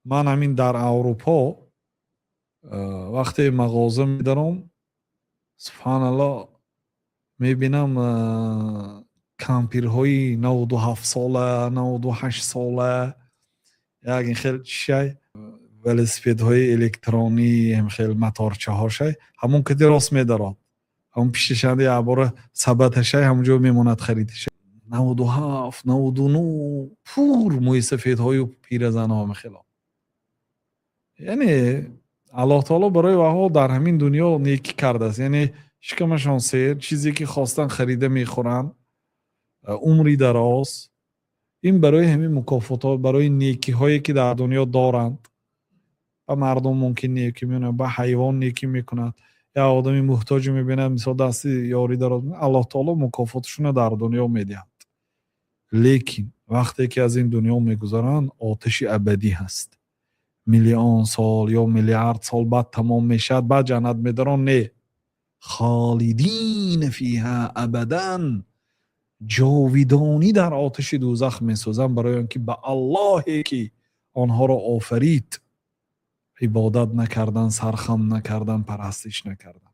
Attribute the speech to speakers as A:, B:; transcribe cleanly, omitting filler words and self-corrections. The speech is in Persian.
A: من همین در اروپا وقتی مغازه میدارم سبحان الله میبینم کامپیرهای 97 ساله 98 ساله یک این خیلی چیشای ولسپیدهای الکترونی هم خیلی متارچه هاشای همون که راست میدارد همون پیششنده عباره ثبتشای همونجا میموند خریدش 97 99 پور موی سفیدهای و پیرزن ها میخیلا. یعنی الله تعالی برای وها در همین دنیا نیکی کرده است. یعنی شکمشان سیر چیزی که خواستن خریده میخورن عمری دراز. این برای همین مکافات برای نیکی هایی که در دنیا دارند و مردم ممکن نیکی میکنند با حیوان نیکی میکنند یا آدمی محتاج میبیند مثلا دستی یاری دراز الله تعالی مکافاتشون در دنیا میدهد. لیکن وقتی که از این دنیا میگذارند آتش ابدی هست. میلیون سال یا میلیارد سال بعد تمام میشد بعد جنت میدارن نه خالدین فیها ابدا جاویدانی در آتش دوزخ میسوزن برای اینکه به اللهی که آنها را آفرید عبادت نکردن سرخم نکردن پرستش نکردن.